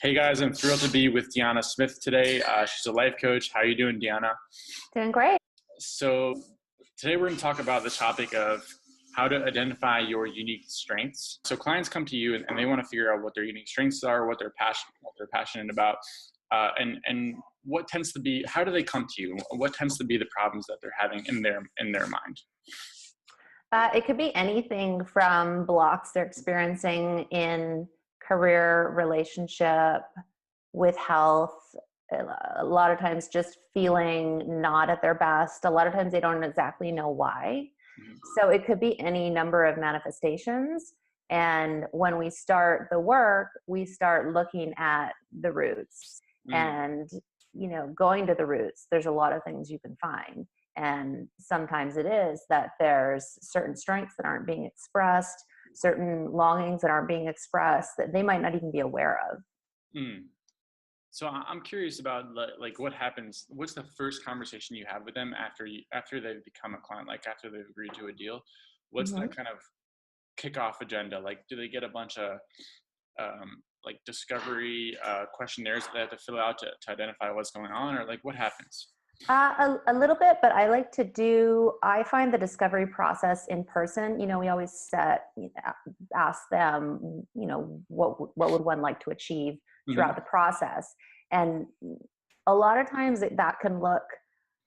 Hey guys, I'm thrilled to be with Deanna Smith today. She's a life coach. How are you doing, Deanna? Doing great. So today we're going to talk about the topic of how to identify your unique strengths. So clients come to you and they want to figure out what their unique strengths are, what they're passionate about, and what tends to be, how do they come to you? What tends to be the problems that they're having in their mind? It could be anything from blocks they're experiencing in career, relationship, with health. A lot of times just feeling not at their best. A lot of times they don't exactly know why. So it could be any number of manifestations. And when we start the work, we start looking at the roots Mm-hmm. and, going to the roots. There's a lot of things you can find. And sometimes it is that there's certain strengths that aren't being expressed, certain longings that aren't being expressed that they might not even be aware of. Mm. So I'm curious about like what happens. What's the first conversation you have with them after they've become a client, like after they've agreed to a deal? What's the Mhm. kind of kickoff agenda? Like, do they get a bunch of like discovery questionnaires that they have to fill out to identify what's going on, or like what happens? A little bit, but I find the discovery process in person. We always ask them, what would one like to achieve Hmm. throughout the process? And a lot of times that can look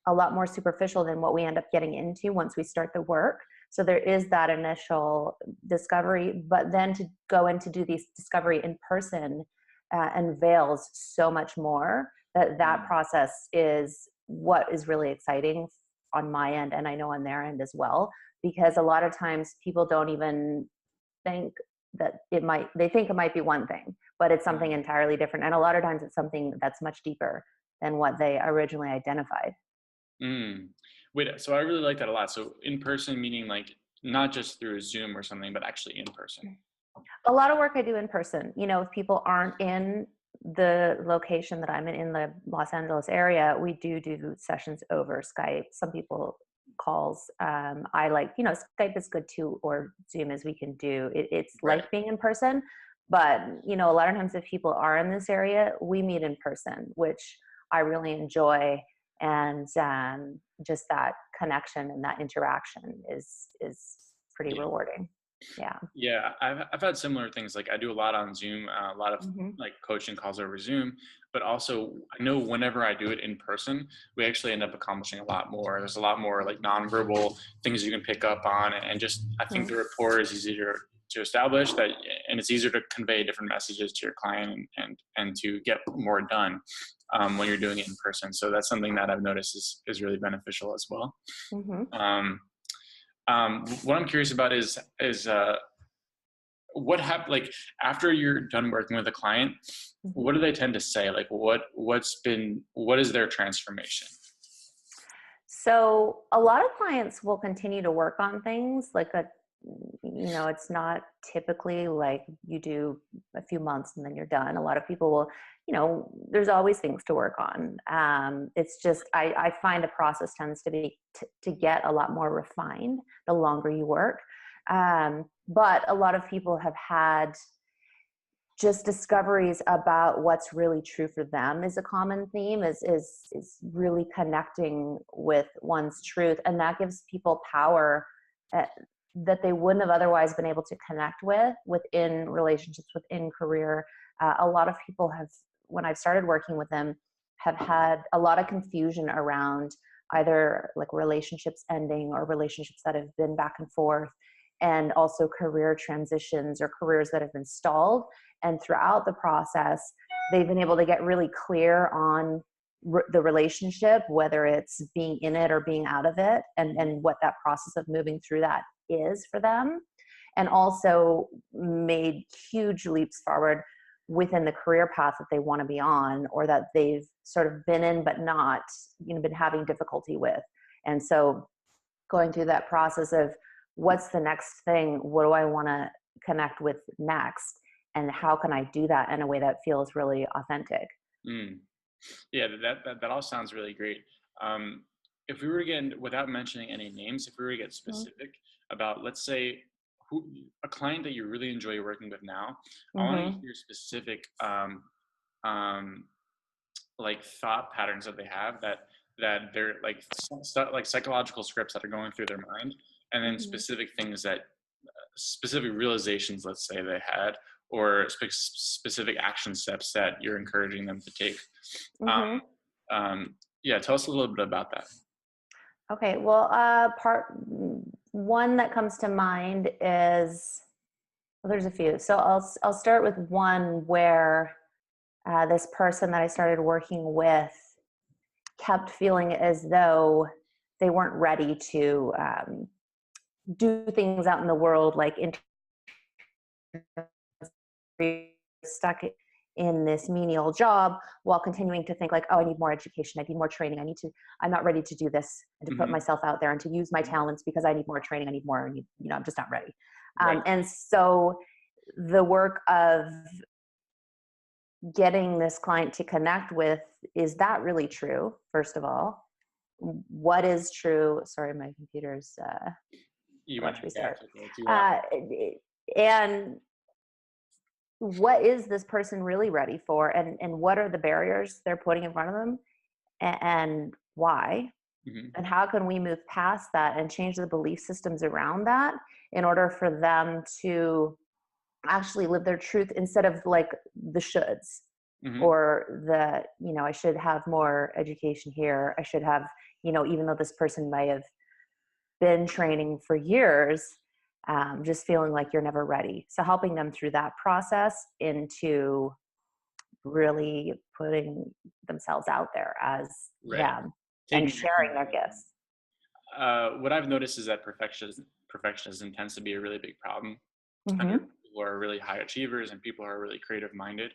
a lot more superficial than what we end up getting into once we start the work. So there is that initial discovery, but then to go in to do this discovery in person unveils so much more that Mm. process is what is really exciting on my end, and I know on their end as well, because a lot of times people don't even think that they think it might be one thing, but it's something Mm. entirely different, and a lot of times it's something that's much deeper than what they originally identified. Mm. Wait, so I really like that a lot. So in person, meaning like not just through a Zoom or something, but actually in person. A lot of work I do in person. If people aren't in the location that I'm in the Los Angeles area, we do sessions over Skype. Some people calls. I like, Skype is good too, or Zoom as we can do. It's Right. like being in person, but a lot of times if people are in this area, we meet in person, which I really enjoy. And just that connection and that interaction is pretty Yeah. rewarding. Yeah. Yeah, I've had similar things. Like I do a lot on Zoom, a lot of Hmm. like coaching calls over Zoom, but also I know whenever I do it in person, we actually end up accomplishing a lot more. There's a lot more like nonverbal things you can pick up on, and just I think the rapport is easier to establish that, and it's easier to convey different messages to your client and to get more done when you're doing it in person. So that's something that I've noticed is really beneficial as well. Hmm. Um, what I'm curious about is what happened like after you're done working with a client, Hmm. what do they tend to say, like what is their transformation? So a lot of clients will continue to work on things it's not typically like you do a few months and then you're done. A lot of people will, there's always things to work on. It's just, I find the process tends to be to get a lot more refined the longer you work. But a lot of people have had just discoveries about what's really true for them is a common theme, is really connecting with one's truth, and that gives people power uh, that they wouldn't have otherwise been able to connect with within relationships, within career. A lot of people have, when I've started working with them, have had a lot of confusion around either like relationships ending or relationships that have been back and forth, and also career transitions or careers that have been stalled. And throughout the process, they've been able to get really clear on the relationship, whether it's being in it or being out of it, and what that process of moving through that is for them. And also made huge leaps forward within the career path that they want to be on, or that they've sort of been in but not, been having difficulty with. And so going through that process of what's the next thing, what do I want to connect with next, and how can I do that in a way that feels really authentic. Mm. Yeah, that all sounds really great. If we were to get, without mentioning any names, if we were to get specific about, let's say, who a client that you really enjoy working with now, I want to Mm-hmm. hear specific like thought patterns that they have that they're like stuff like psychological scripts that are going through their mind, and then Mhm. specific things that specific realizations, let's say they had, or specific action steps that you're encouraging them to take. Um, Mhm. yeah, tell us a little bit about that. Okay. Well, one that comes to mind is, well, there's a few. So I'll start with one where this person that I started working with kept feeling as though they weren't ready to do things out in the world, like stuck in this menial job while continuing to think like, oh, I need more education, I need more training, I'm not ready to do this and to put Hmm. myself out there and to use my talents because I need more training, I need more, I'm just not ready. Right. And so the work of getting this client to connect with, is that really true? First of all, what is true? Sorry, my computer's You about might to have gas restart. or too loud. Uh, and what is this person really ready for, and what are the barriers they're putting in front of them, and why, Hmm. and how can we move past that and change the belief systems around that in order for them to actually live their truth instead of like the shoulds, Hmm. or I should have more education here, I should have, even though this person might have been training for years, just feeling like you're never ready. So helping them through that process into really putting themselves out there as Right. them and Taking sharing their gifts. what I've noticed is that perfectionism tends to be a really big problem under Hmm. people who are really high achievers and people who are really creative minded.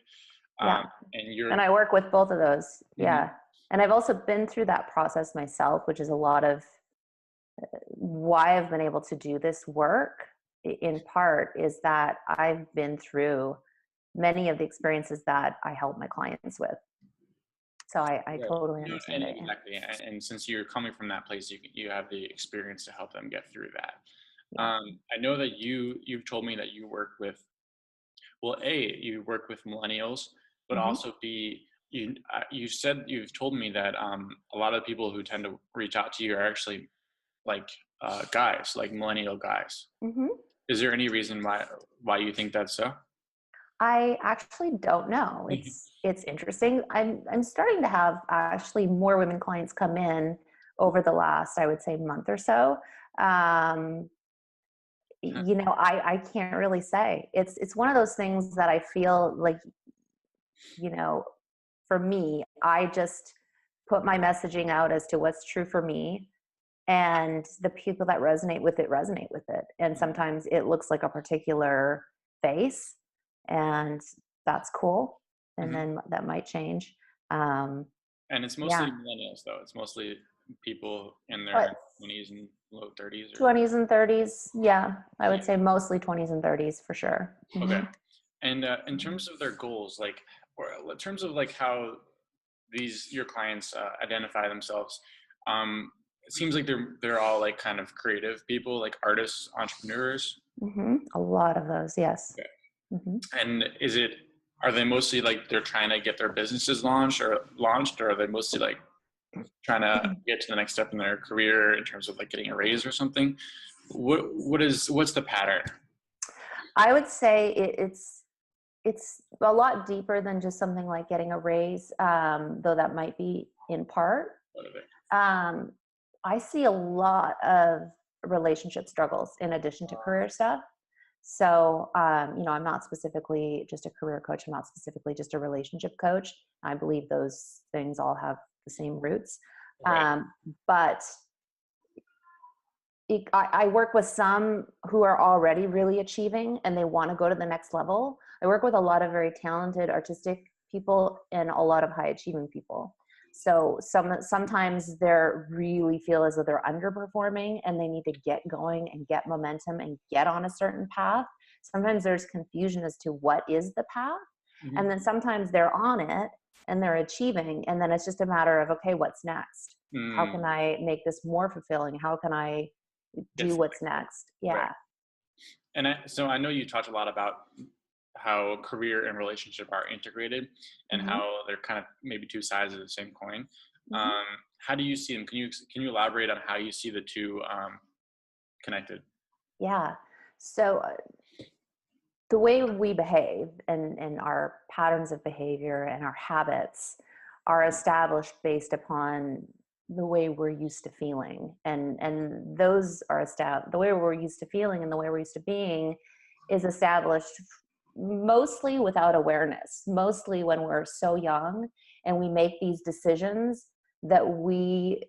Yeah. And And you're. I work with both of those. Mhm. Yeah. And I've also been through that process myself, which is a lot of why I've been able to do this work, in part, is that I've been through many of the experiences that I help my clients with. So I Right. totally No, understand and it. Yeah. exactly, and since you're coming from that place, you have the experience to help them get through that. Yeah. I know that you've told me that you work with, well, A, you work with millennials, but Hmm. also B, you've told me that a lot of people who tend to reach out to you are actually like guys, like millennial guys. Hmm. Is there any reason why you think that's so? I actually don't know. It's interesting. I'm starting to have actually more women clients come in over the last, I would say, month or so. Um, I can't really say. It's one of those things that I feel like, you know, for me, I just put my messaging out as to what's true for me, and the people that resonate with it. And sometimes it looks like a particular face, and that's cool. And Mhm. then that might change. Um, And it's mostly yeah, millennials, though. It's mostly people in but their 20s and low 30s, or 20s and 30s. Yeah, I yeah. would say mostly 20s and 30s for sure. Okay. Hmm. And in terms of their goals, like, or in terms of like how these your clients identify themselves, it seems like they're all like kind of creative people, like artists, entrepreneurs. Hmm. A lot of those, yes. Okay. Hmm. And are they mostly like they're trying to get their businesses launched, or are they mostly like trying to get to the next step in their career in terms of like getting a raise or something? What's the pattern? I would say it's a lot deeper than just something like getting a raise, though that might be in part. What are they? um, I see a lot of relationship struggles in addition to career stuff. So, I'm not specifically just a career coach. I'm not specifically just a relationship coach. I believe those things all have the same roots. Right. But I work with some who are already really achieving and they want to go to the next level. I work with a lot of very talented artistic people and a lot of high achieving people. So sometimes they're really feel as though they're underperforming and they need to get going and get momentum and get on a certain path. Sometimes there's confusion as to what is the path. And Hmm. then sometimes they're on it and they're achieving. And then it's just a matter of, okay, what's next? How Mm, can I make this more fulfilling? How can I get do from what's next? right. Yeah. And so I know you talked a lot about how career and relationship are integrated, and Hmm. how they're kind of maybe two sides of the same coin. Hmm. How do you see them? Can you elaborate on how you see the two connected? Yeah. So the way we behave and our patterns of behavior and our habits are established based upon the way we're used to feeling, and those are established. The way we're used to feeling and the way we're used to being is established mostly without awareness, mostly when we're so young and we make these decisions that we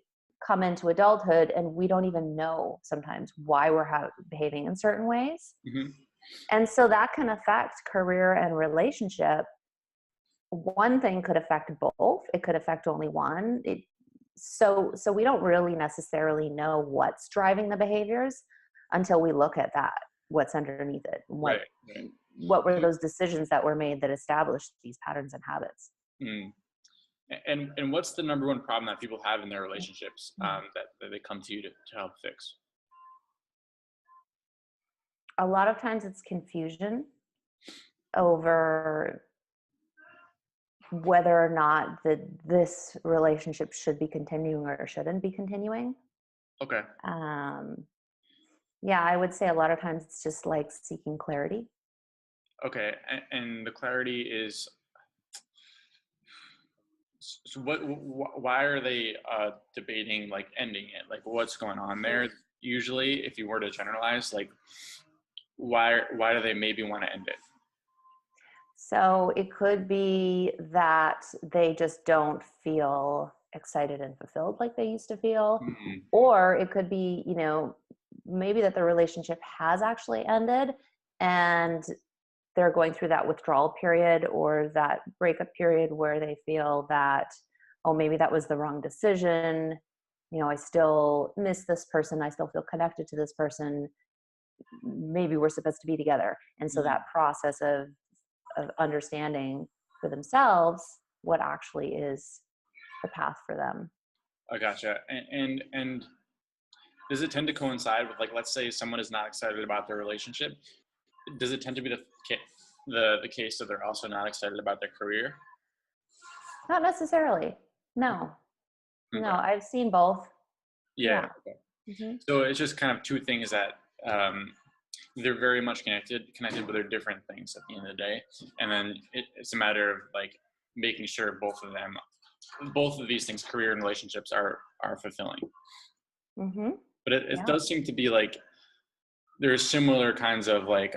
come into adulthood and we don't even know sometimes why we're behaving in certain ways. Hmm. And so that can affect career and relationship. One thing could affect both. It could affect only one. So we don't really necessarily know what's driving the behaviors until we look at that, what's underneath it. Right. Right. What were those decisions that were made that established these patterns and habits? Mm. And what's the number one problem that people have in their relationships, that they come to you to help fix? A lot of times it's confusion over whether or not this relationship should be continuing or shouldn't be continuing. Okay. Um, yeah, I would say a lot of times it's just like seeking clarity. Okay. And the clarity is, so why are they debating like ending it? Like what's going on there? Usually, if you were to generalize, like why do they maybe want to end it? So it could be that they just don't feel excited and fulfilled like they used to feel. Mhm. Or it could be, maybe that the relationship has actually ended and they're going through that withdrawal period or that breakup period where they feel that, oh, maybe that was the wrong decision. I still miss this person. I still feel connected to this person. Maybe we're supposed to be together. And so Mhm. that process of understanding for themselves what actually is the path for them. I gotcha. And does it tend to coincide with, like, let's say someone is not excited about their relationship? Does it tend to be the case that they're also not excited about their career? Not necessarily. No, no, Okay. I've seen both. Yeah. Yeah. Okay. Hmm. So it's just kind of two things that they're very much connected, but they're different things at the end of the day. And then it's a matter of like making sure both of these things, career and relationships, are fulfilling. Hmm. But it Yeah. does seem to be like there's similar kinds of like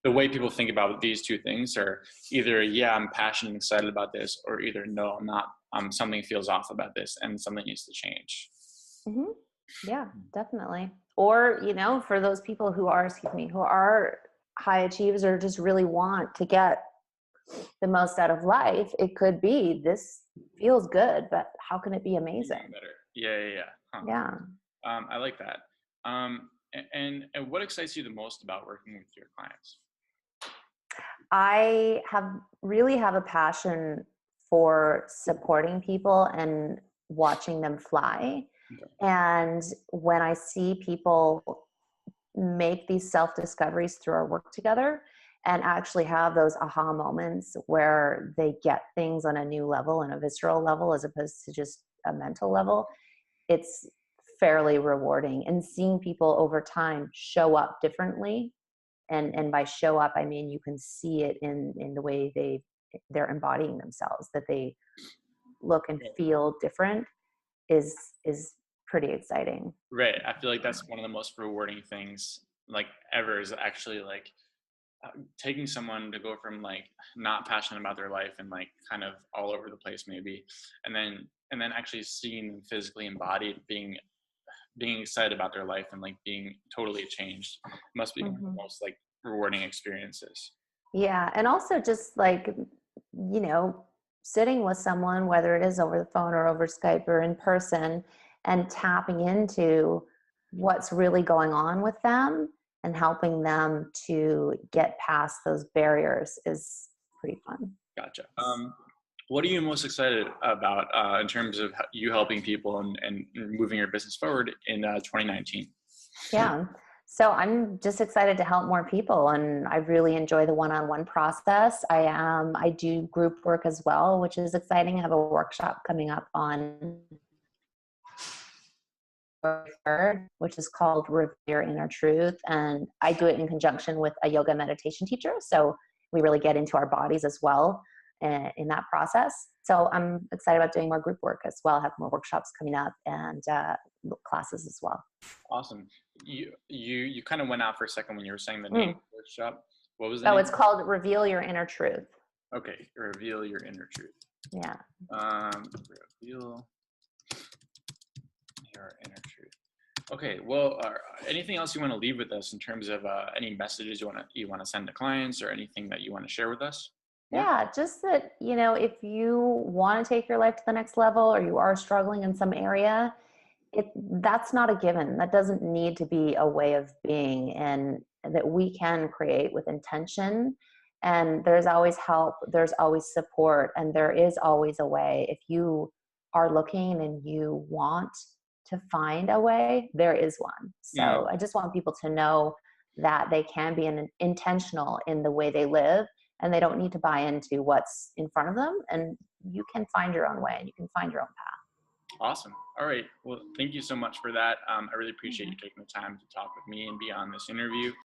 the way people think about these two things are either, yeah, I'm passionate and excited about this, or either, no, I'm not. Something feels off about this and something needs to change. Hmm. Yeah, definitely. Or, for those people who are, who are high achievers or just really want to get the most out of life, it could be this feels good, but how can it be Even amazing? better. Yeah, yeah, yeah. Huh. Yeah. I like that. And what excites you the most about working with your clients? I really have a passion for supporting people and watching them fly. Okay. And when I see people make these self discoveries through our work together and actually have those aha moments where they get things on a new level and a visceral level as opposed to just a mental level, it's fairly rewarding. And seeing people over time show up differently, and by show up I mean you can see it in the way they're embodying themselves, that they look and feel different, is pretty exciting. Right. I feel like that's one of the most rewarding things like ever is actually like taking someone to go from like not passionate about their life and like kind of all over the place maybe, and then actually seeing them physically embodied, being excited about their life and like being totally changed must be one of the Hmm. most like rewarding experiences. Yeah, and also just like, you know sitting with someone, whether it is over the phone or over Skype or in person, and tapping into what's really going on with them and helping them to get past those barriers is pretty fun. Gotcha. What are you most excited about in terms of you helping people and moving your business forward in 2019? Yeah. So I'm just excited to help more people, and I really enjoy the one-on-one process. I do group work as well, which is exciting. I have a workshop coming up on 3rd, which is called Reveal Your Inner Truth, and I do it in conjunction with a yoga meditation teacher. So we really get into our bodies as well in that process. So I'm excited about doing more group work as well. I have more workshops coming up and classes as well. Awesome. You kind of went out for a second when you were saying the name of Mm. the workshop. What was the Oh, name? it's called Reveal Your Inner Truth. Okay, reveal your inner truth. Yeah. Reveal your inner truth. Okay. Well, anything else you want to leave with us in terms of any messages you want to send to clients, or anything that you want to share with us? More. Yeah, just that, if you want to take your life to the next level or you are struggling in some area, that's not a given. That doesn't need to be a way of being, and that we can create with intention. And there's always help, there's always support, and there is always a way. If you are looking and you want to find a way, there is one. Mm, So I just want people to know that they can be intentional in the way they live, and they don't need to buy into what's in front of them. And you can find your own way and you can find your own path. awesome. All right. Well, thank you so much for that. I really appreciate Mhm. you taking the time to talk with me and be on this interview.